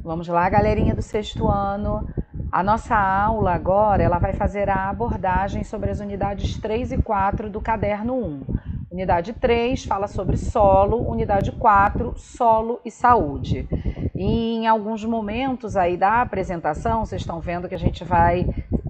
Vamos lá, galerinha do sexto ano. A nossa aula agora, ela vai fazer a abordagem sobre as unidades 3 e 4 do caderno 1. Unidade 3 fala sobre solo, unidade 4, solo e saúde. E em alguns momentos aí da apresentação, vocês estão vendo que a gente vai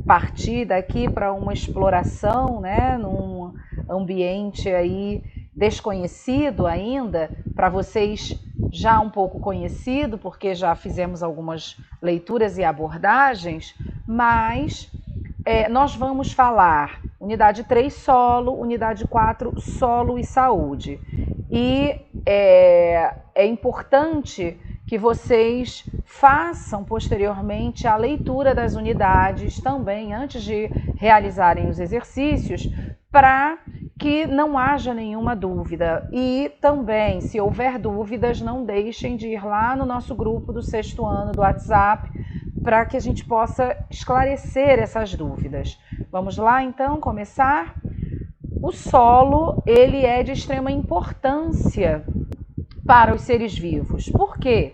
partir daqui para uma exploração, né, num ambiente aí desconhecido ainda, para vocês já um pouco conhecido, porque já fizemos algumas leituras e abordagens, mas nós vamos falar unidade 3 solo, unidade 4 solo e saúde. E é importante que vocês façam posteriormente a leitura das unidades também, antes de realizarem os exercícios, para que não haja nenhuma dúvida. E também, se houver dúvidas, não deixem de ir lá no nosso grupo do sexto ano do WhatsApp, para que a gente possa esclarecer essas dúvidas. Vamos lá, então, começar? O solo, ele é de extrema importância para os seres vivos. Por quê?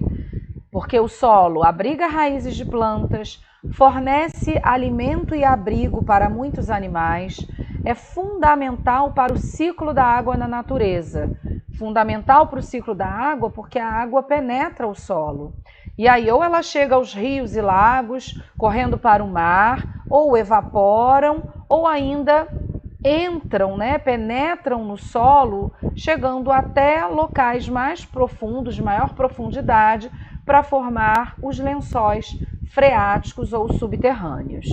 Porque o solo abriga raízes de plantas, fornece alimento e abrigo para muitos animais, é fundamental para o ciclo da água na natureza. Fundamental para o ciclo da água porque a água penetra o solo. E aí ou ela chega aos rios e lagos, correndo para o mar, ou evaporam, ou ainda entram, penetram no solo, chegando até locais mais profundos, de maior profundidade, para formar os lençóis freáticos ou subterrâneos.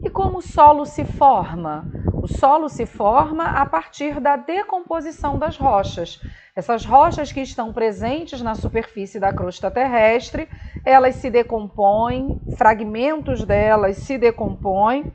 E como o solo se forma? O solo se forma a partir da decomposição das rochas. Essas rochas que estão presentes na superfície da crosta terrestre, elas se decompõem, fragmentos delas se decompõem.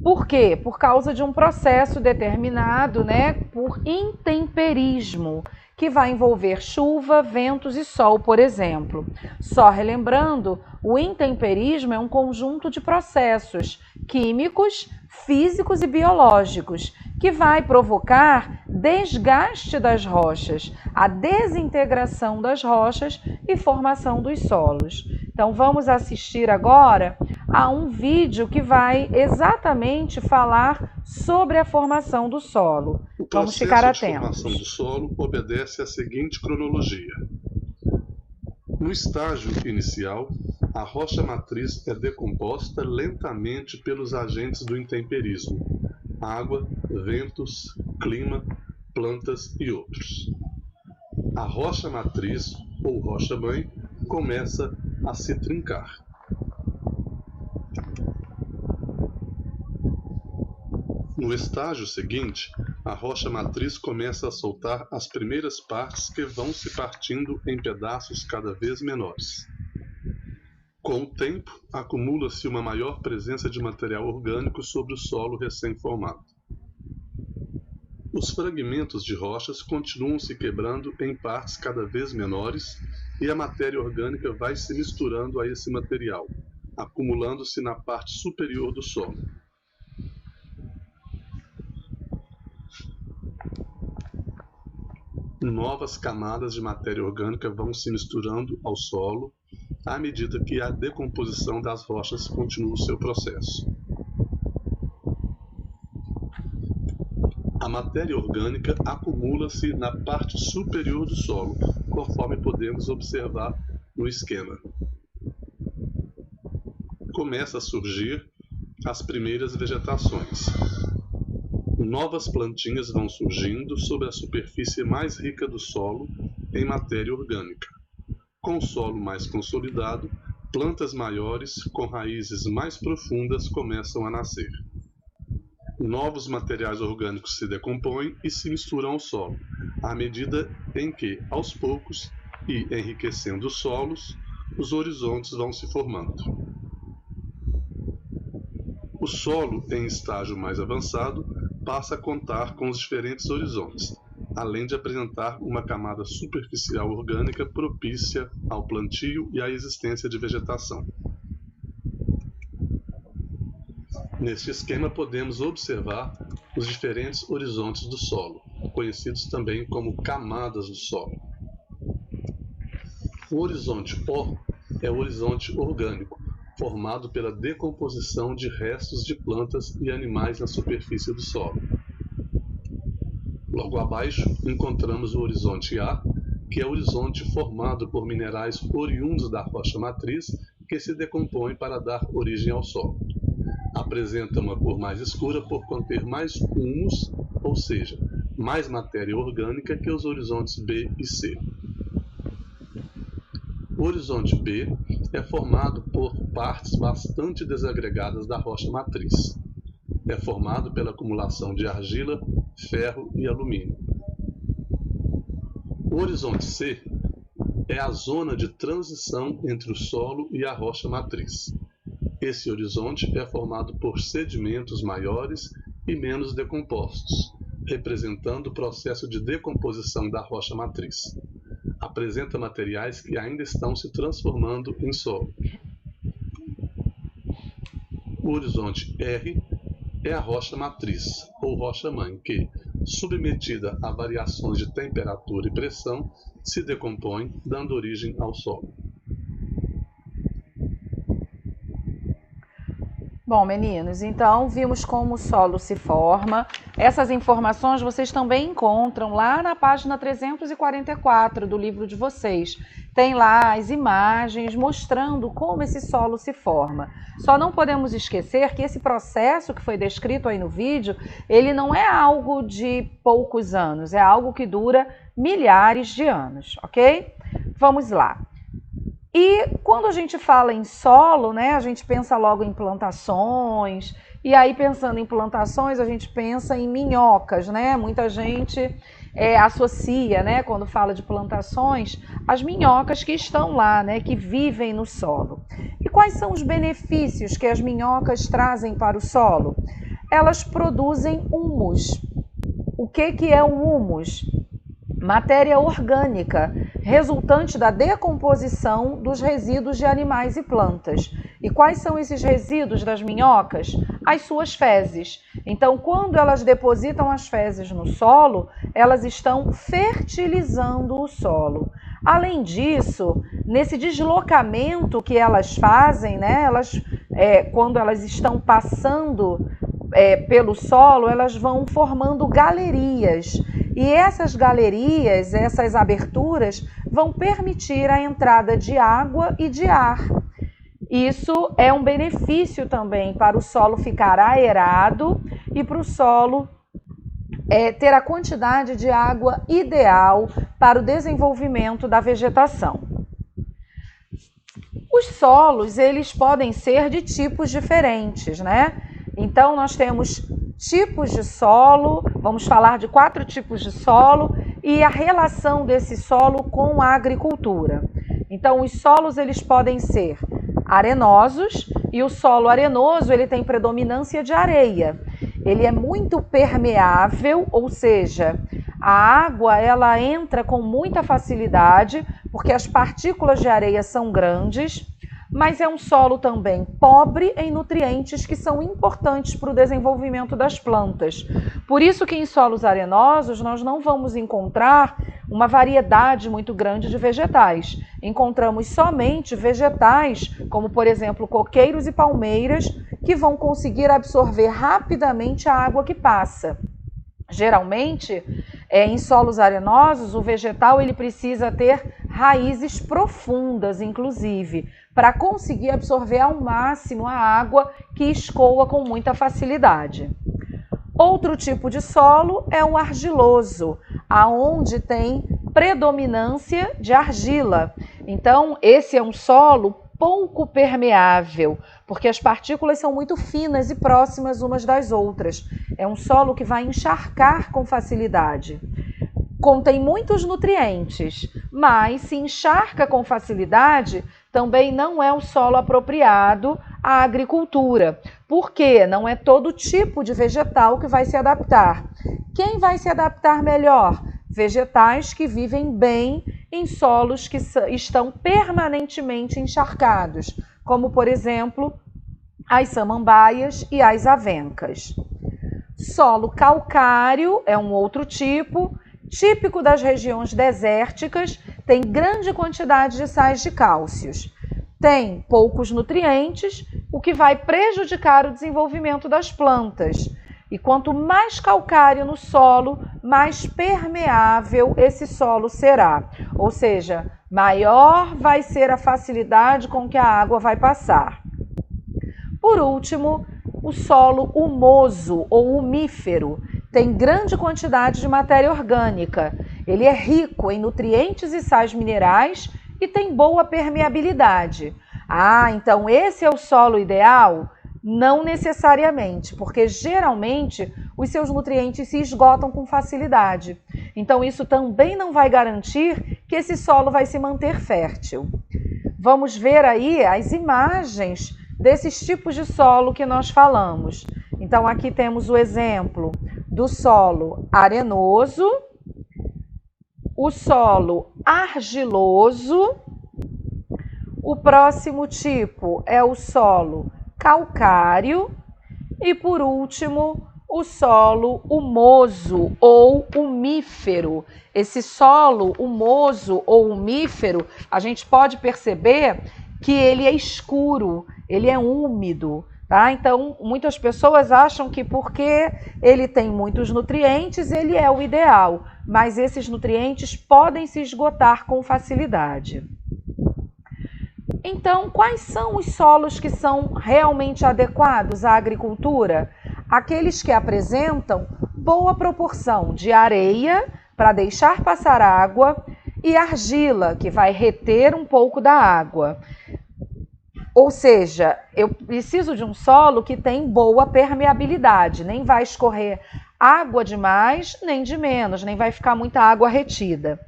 Por quê? Por causa de um processo determinado, por intemperismo, que vai envolver chuva, ventos e sol, por exemplo. Só relembrando, o intemperismo é um conjunto de processos químicos, físicos e biológicos que vai provocar desgaste das rochas, a desintegração das rochas e formação dos solos. Então vamos assistir agora a um vídeo que vai exatamente falar sobre a formação do solo. Vamos ficar atentos. O processo de formação do solo obedece à seguinte cronologia. No estágio inicial, a rocha matriz é decomposta lentamente pelos agentes do intemperismo: água, ventos, clima, plantas e outros. A rocha matriz, ou rocha-mãe, começa a se trincar. No estágio seguinte, a rocha matriz começa a soltar as primeiras partes que vão se partindo em pedaços cada vez menores. Com o tempo, acumula-se uma maior presença de material orgânico sobre o solo recém-formado. Os fragmentos de rochas continuam se quebrando em partes cada vez menores e a matéria orgânica vai se misturando a esse material, acumulando-se na parte superior do solo. Novas camadas de matéria orgânica vão se misturando ao solo à medida que a decomposição das rochas continua o seu processo. A matéria orgânica acumula-se na parte superior do solo, conforme podemos observar no esquema. Começa a surgir as primeiras vegetações. Novas plantinhas vão surgindo sobre a superfície mais rica do solo em matéria orgânica. Com o solo mais consolidado, plantas maiores com raízes mais profundas começam a nascer. Novos materiais orgânicos se decompõem e se misturam ao solo, à medida em que, aos poucos, e enriquecendo os solos, os horizontes vão se formando. O solo, em estágio mais avançado, passa a contar com os diferentes horizontes, além de apresentar uma camada superficial orgânica propícia ao plantio e à existência de vegetação. Neste esquema podemos observar os diferentes horizontes do solo, conhecidos também como camadas do solo. O horizonte O é o horizonte orgânico, formado pela decomposição de restos de plantas e animais na superfície do solo. Logo abaixo, encontramos o horizonte A, que é o horizonte formado por minerais oriundos da rocha matriz que se decompõem para dar origem ao solo. Apresenta uma cor mais escura por conter mais humus, ou seja, mais matéria orgânica que os horizontes B e C. O horizonte B é formado por partes bastante desagregadas da rocha matriz. É formado pela acumulação de argila, ferro e alumínio. O horizonte C é a zona de transição entre o solo e a rocha matriz. Esse horizonte é formado por sedimentos maiores e menos decompostos, representando o processo de decomposição da rocha matriz. Apresenta materiais que ainda estão se transformando em solo. O horizonte R é a rocha matriz, ou rocha-mãe, que, submetida a variações de temperatura e pressão, se decompõe, dando origem ao solo. Bom, meninos, então vimos como o solo se forma. Essas informações vocês também encontram lá na página 344 do livro de vocês. Tem lá as imagens mostrando como esse solo se forma. Só não podemos esquecer que esse processo que foi descrito aí no vídeo, ele não é algo de poucos anos, é algo que dura milhares de anos, ok? Vamos lá. E quando a gente fala em solo, né, a gente pensa logo em plantações, e aí pensando em plantações, a gente pensa em minhocas, né? Muita gente associa, né, quando fala de plantações, as minhocas que estão lá, né, que vivem no solo. E quais são os benefícios que as minhocas trazem para o solo? Elas produzem humus. O que é o humus? Matéria orgânica, resultante da decomposição dos resíduos de animais e plantas. E quais são esses resíduos das minhocas? As suas fezes. Então, quando elas depositam as fezes no solo, elas estão fertilizando o solo. Além disso, nesse deslocamento que elas fazem, né, quando elas estão passando pelo solo, elas vão formando galerias. E essas galerias, essas aberturas, vão permitir a entrada de água e de ar. Isso é um benefício também para o solo ficar aerado e para o solo ter a quantidade de água ideal para o desenvolvimento da vegetação. Os solos, eles podem ser de tipos diferentes, né? Então, nós temos tipos de solo, vamos falar de 4 tipos de solo e a relação desse solo com a agricultura. Então, os solos eles podem ser arenosos e o solo arenoso ele tem predominância de areia. Ele é muito permeável, ou seja, a água ela entra com muita facilidade porque as partículas de areia são grandes, mas é um solo também pobre em nutrientes que são importantes para o desenvolvimento das plantas. Por isso que em solos arenosos nós não vamos encontrar uma variedade muito grande de vegetais. Encontramos somente vegetais, como por exemplo coqueiros e palmeiras, que vão conseguir absorver rapidamente a água que passa. Geralmente, em solos arenosos, o vegetal ele precisa ter raízes profundas, inclusive, para conseguir absorver ao máximo a água que escoa com muita facilidade. Outro tipo de solo é o argiloso, aonde tem predominância de argila. Então, esse é um solo pouco permeável, porque as partículas são muito finas e próximas umas das outras. É um solo que vai encharcar com facilidade. Contém muitos nutrientes, mas se encharca com facilidade, também não é um solo apropriado à agricultura, porque não é todo tipo de vegetal que vai se adaptar. Quem vai se adaptar melhor? Vegetais que vivem bem em solos que estão permanentemente encharcados, como, por exemplo, as samambaias e as avencas. Solo calcário é um outro tipo, típico das regiões desérticas, tem grande quantidade de sais de cálcios, tem poucos nutrientes, o que vai prejudicar o desenvolvimento das plantas. E quanto mais calcário no solo, mais permeável esse solo será. Ou seja, maior vai ser a facilidade com que a água vai passar. Por último, o solo humoso ou umífero tem grande quantidade de matéria orgânica. Ele é rico em nutrientes e sais minerais e tem boa permeabilidade. Então esse é o solo ideal? Não necessariamente, porque geralmente os seus nutrientes se esgotam com facilidade. Então isso também não vai garantir que esse solo vai se manter fértil. Vamos ver aí as imagens desses tipos de solo que nós falamos. Então aqui temos o exemplo do solo arenoso, o solo argiloso, o próximo tipo é o solo calcário e, por último, o solo humoso ou umífero. Esse solo humoso ou umífero, a gente pode perceber que ele é escuro, ele é úmido, tá? Então, muitas pessoas acham que porque ele tem muitos nutrientes, ele é o ideal, mas esses nutrientes podem se esgotar com facilidade. Então, quais são os solos que são realmente adequados à agricultura? Aqueles que apresentam boa proporção de areia para deixar passar água e argila, que vai reter um pouco da água. Ou seja, eu preciso de um solo que tem boa permeabilidade, nem vai escorrer água de mais, nem de menos, nem vai ficar muita água retida.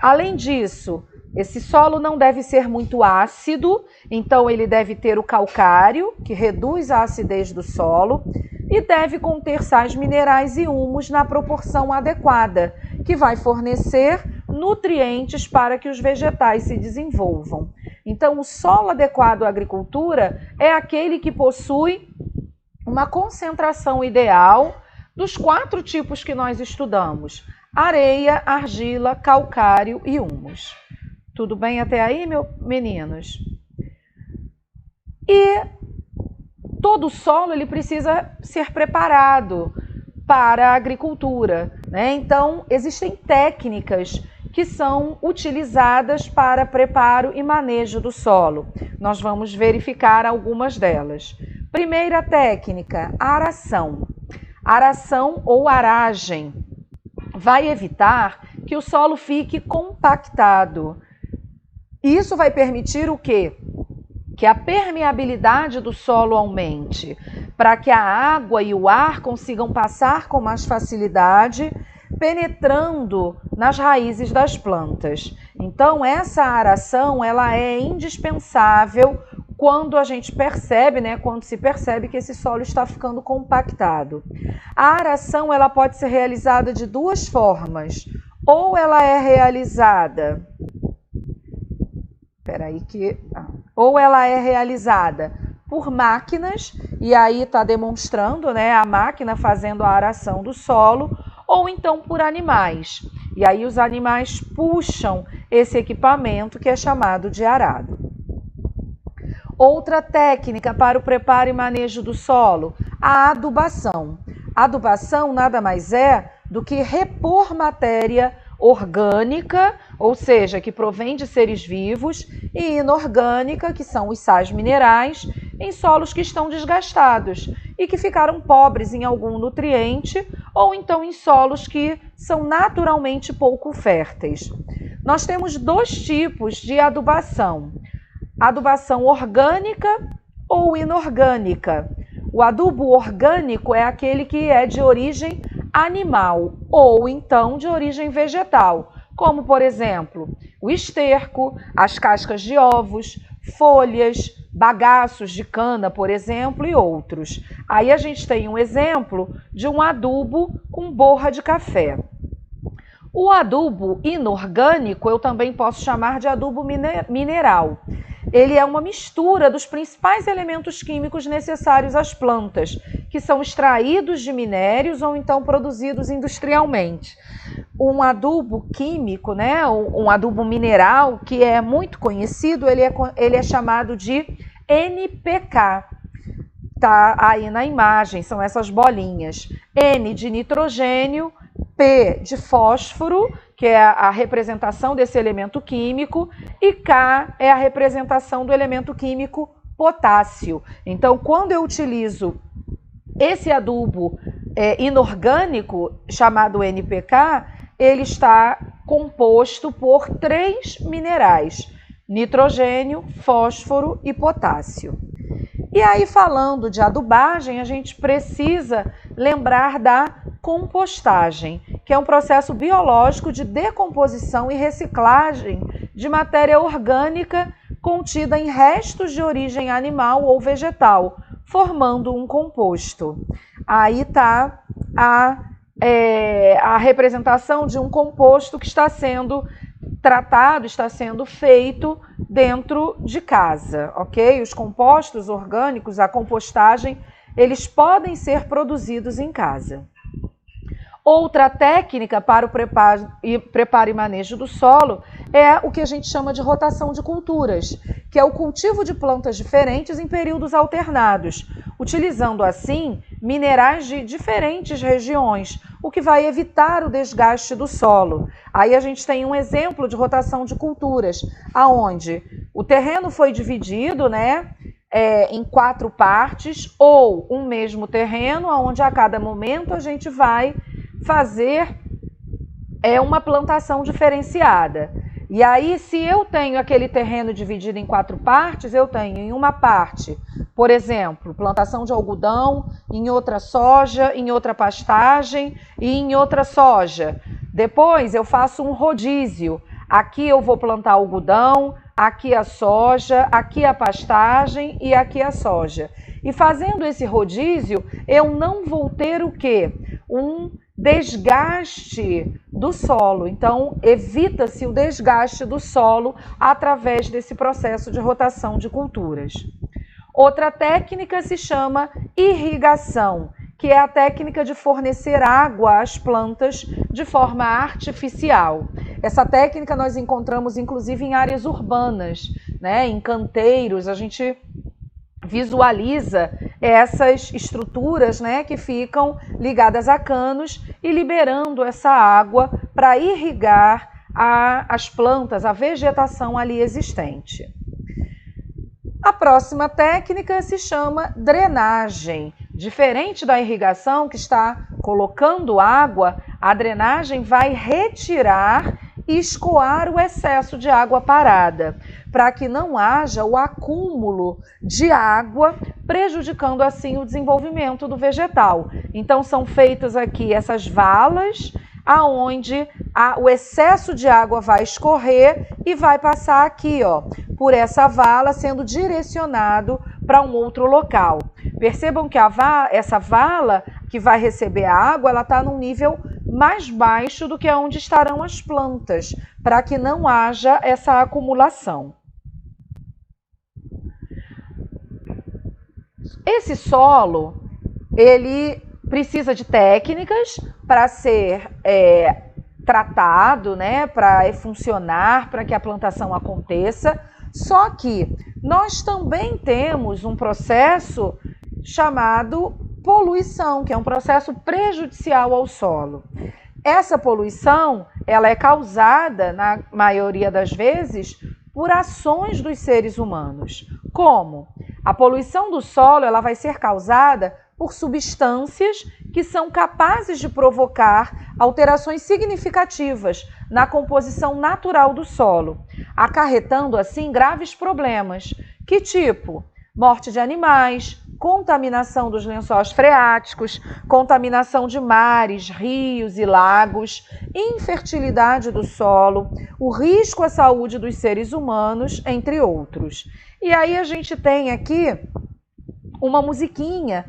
Além disso, esse solo não deve ser muito ácido, então ele deve ter o calcário, que reduz a acidez do solo, e deve conter sais minerais e humus na proporção adequada, que vai fornecer nutrientes para que os vegetais se desenvolvam. Então, o solo adequado à agricultura é aquele que possui uma concentração ideal dos 4 tipos que nós estudamos: areia, argila, calcário e humus. Tudo bem até aí, meninos? E todo solo ele precisa ser preparado para a agricultura, né? Então, existem técnicas que são utilizadas para preparo e manejo do solo. Nós vamos verificar algumas delas. Primeira técnica, aração. Aração ou aragem vai evitar que o solo fique compactado. Isso vai permitir o quê? Que a permeabilidade do solo aumente, para que a água e o ar consigam passar com mais facilidade, penetrando nas raízes das plantas. Então, essa aração ela é indispensável quando a gente percebe, quando se percebe que esse solo está ficando compactado. A aração ela pode ser realizada de 2 formas. Ou ela é realizada ou ela é realizada por máquinas, e aí está demonstrando a máquina fazendo a aração do solo, ou então por animais. E aí os animais puxam esse equipamento que é chamado de arado. Outra técnica para o preparo e manejo do solo, a adubação. A adubação nada mais é do que repor matéria orgânica, ou seja, que provém de seres vivos, e inorgânica, que são os sais minerais, em solos que estão desgastados e que ficaram pobres em algum nutriente, ou então em solos que são naturalmente pouco férteis. Nós temos 2 tipos de adubação: adubação orgânica ou inorgânica. O adubo orgânico é aquele que é de origem animal ou então de origem vegetal, como, por exemplo, o esterco, as cascas de ovos, folhas, bagaços de cana, por exemplo, e outros. Aí a gente tem um exemplo de um adubo com borra de café. O adubo inorgânico eu também posso chamar de adubo mineral. Ele é uma mistura dos principais elementos químicos necessários às plantas, que são extraídos de minérios ou então produzidos industrialmente. um adubo químico, né, um adubo mineral que é muito conhecido, ele é chamado de NPK. Tá aí na imagem, são essas bolinhas. N de nitrogênio, P de fósforo, que é a representação desse elemento químico, e K é a representação do elemento químico potássio. Então, quando eu utilizo esse adubo inorgânico, chamado NPK, ele está composto por 3 minerais: nitrogênio, fósforo e potássio. E aí, falando de adubagem, a gente precisa lembrar da compostagem, que é um processo biológico de decomposição e reciclagem de matéria orgânica contida em restos de origem animal ou vegetal, formando um composto. Aí está a representação de um composto que está sendo tratado, está sendo feito dentro de casa, ok? Os compostos orgânicos, a compostagem, eles podem ser produzidos em casa. Outra técnica para o preparo e manejo do solo é o que a gente chama de rotação de culturas, que é o cultivo de plantas diferentes em períodos alternados, utilizando assim minerais de diferentes regiões, o que vai evitar o desgaste do solo. Aí a gente tem um exemplo de rotação de culturas, aonde o terreno foi dividido, né, em 4 partes, ou um mesmo terreno, onde a cada momento a gente vai fazer uma plantação diferenciada. E aí, se eu tenho aquele terreno dividido em 4 partes, eu tenho em uma parte, por exemplo, plantação de algodão, em outra soja, em outra pastagem e em outra soja. Depois eu faço um rodízio. Aqui eu vou plantar algodão, aqui a soja, aqui a pastagem e aqui a soja. E fazendo esse rodízio, eu não vou ter o quê? Um desgaste do solo. Então, evita-se o desgaste do solo através desse processo de rotação de culturas. Outra técnica se chama irrigação, que é a técnica de fornecer água às plantas de forma artificial. Essa técnica nós encontramos inclusive em áreas urbanas, né? Em canteiros, a gente visualiza essas estruturas, né, que ficam ligadas a canos e liberando essa água para irrigar as plantas, a vegetação ali existente. A próxima técnica se chama drenagem. Diferente da irrigação, que está colocando água, a drenagem vai retirar e escoar o excesso de água parada, para que não haja o acúmulo de água, prejudicando assim o desenvolvimento do vegetal. Então são feitas aqui essas valas, aonde o excesso de água vai escorrer e vai passar aqui, ó, por essa vala, sendo direcionado para um outro local. Percebam que essa vala que vai receber a água, ela está num nível mais baixo do que onde estarão as plantas, para que não haja essa acumulação. Esse solo, ele precisa de técnicas para ser tratado, né, para funcionar, para que a plantação aconteça. Só que nós também temos um processo chamado poluição, que é um processo prejudicial ao solo. Essa poluição, ela é causada, na maioria das vezes, por ações dos seres humanos. Como? A poluição do solo, ela vai ser causada por substâncias que são capazes de provocar alterações significativas na composição natural do solo, acarretando assim graves problemas. Que tipo? Morte de animais, contaminação dos lençóis freáticos, contaminação de mares, rios e lagos, infertilidade do solo, o risco à saúde dos seres humanos, entre outros. E aí a gente tem aqui uma musiquinha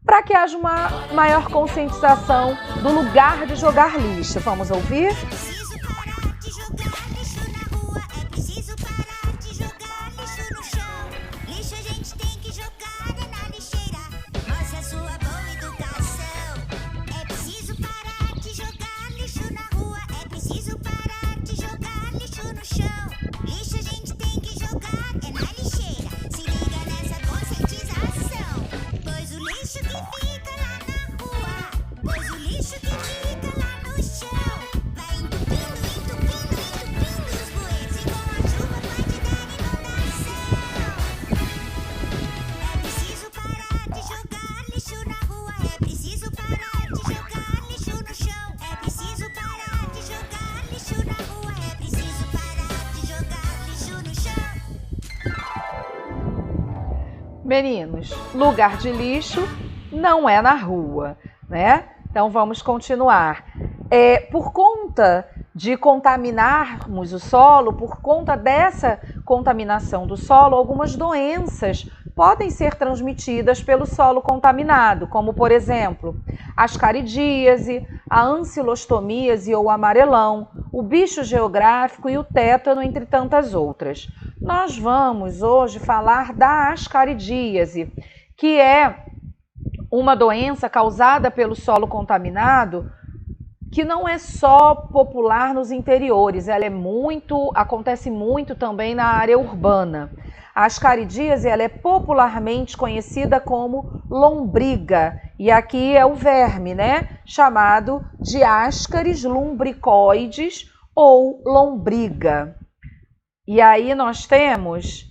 para que haja uma maior conscientização do lugar de jogar lixo. Vamos ouvir? Meninos, lugar de lixo não é na rua, né? Então vamos continuar. Por conta de contaminarmos o solo, por conta dessa contaminação do solo, algumas doenças podem ser transmitidas pelo solo contaminado, como por exemplo, a ascaridíase, a ancilostomíase ou amarelão, o bicho geográfico e o tétano, entre tantas outras. Nós vamos hoje falar da ascaridíase, que é uma doença causada pelo solo contaminado, que não é só popular nos interiores, ela acontece muito também na área urbana. A ascaridíase, ela é popularmente conhecida como lombriga, e aqui é o verme, né? Chamado de Ascaris lumbricoides ou lombriga. E aí nós temos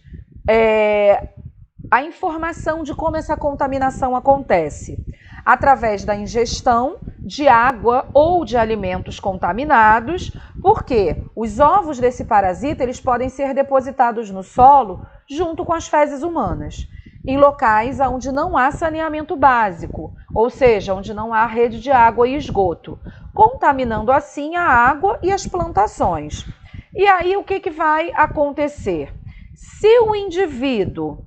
a informação de como essa contaminação acontece. Através da ingestão de água ou de alimentos contaminados, porque os ovos desse parasita eles podem ser depositados no solo junto com as fezes humanas, em locais onde não há saneamento básico, ou seja, onde não há rede de água e esgoto, contaminando assim a água e as plantações. E aí o que vai acontecer? Se o indivíduo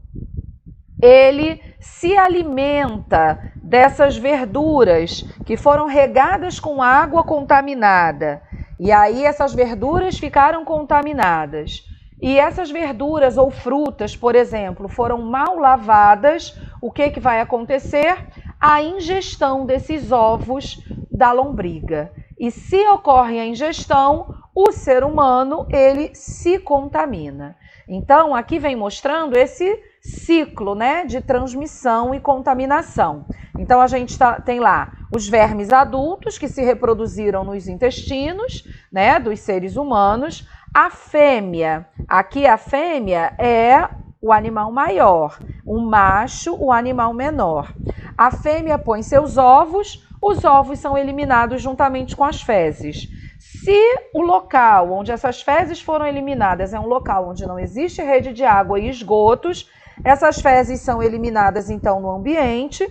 ele se alimenta dessas verduras que foram regadas com água contaminada, e aí essas verduras ficaram contaminadas, e essas verduras ou frutas, por exemplo, foram mal lavadas, o que vai acontecer? A ingestão desses ovos da lombriga. E se ocorre a ingestão, o ser humano ele se contamina. Então, aqui vem mostrando esse ciclo, né, de transmissão e contaminação. Então, a gente tem lá os vermes adultos que se reproduziram nos intestinos, né, dos seres humanos. A fêmea, aqui a fêmea é o animal maior, o macho, o animal menor. A fêmea põe seus ovos, os ovos são eliminados juntamente com as fezes. Se o local onde essas fezes foram eliminadas é um local onde não existe rede de água e esgotos, essas fezes são eliminadas então no ambiente,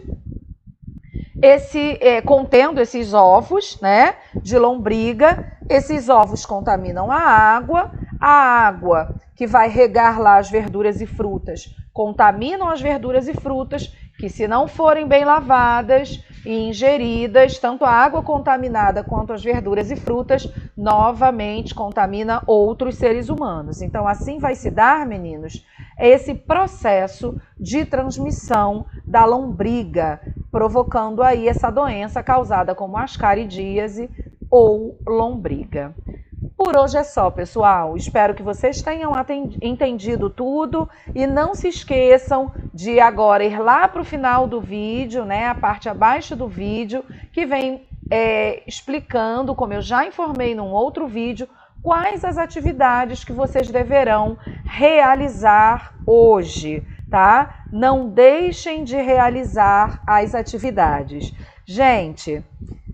contendo esses ovos, né, de lombriga. Esses ovos contaminam a água que vai regar lá as verduras e frutas contaminam as verduras e frutas que, se não forem bem lavadas e ingeridas, tanto a água contaminada quanto as verduras e frutas, novamente contamina outros seres humanos. Então, assim vai se dar, meninos, esse processo de transmissão da lombriga, provocando aí essa doença causada como ascaridíase ou lombriga. Por hoje é só, pessoal. Espero que vocês tenham entendido tudo e não se esqueçam de agora ir lá para o final do vídeo, né, a parte abaixo do vídeo, que vem explicando, como eu já informei num outro vídeo, quais as atividades que vocês deverão realizar hoje, tá? Não deixem de realizar as atividades. Gente,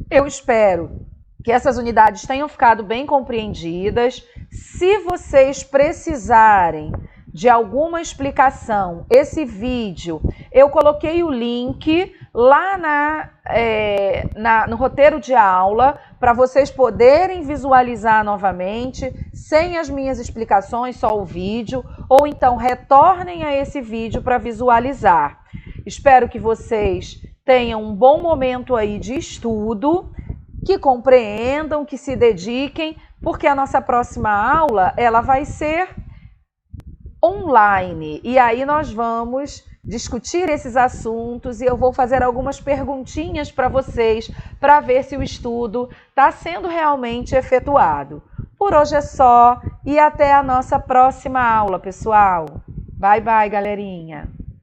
eu espero que essas unidades tenham ficado bem compreendidas. Se vocês precisarem de alguma explicação, esse vídeo, eu coloquei o link lá no roteiro de aula para vocês poderem visualizar novamente, sem as minhas explicações, só o vídeo, ou então retornem a esse vídeo para visualizar. Espero que vocês tenham um bom momento aí de estudo, que compreendam, que se dediquem, porque a nossa próxima aula ela vai ser online. E aí nós vamos discutir esses assuntos e eu vou fazer algumas perguntinhas para vocês para ver se o estudo está sendo realmente efetuado. Por hoje é só e até a nossa próxima aula, pessoal. Bye, bye, galerinha!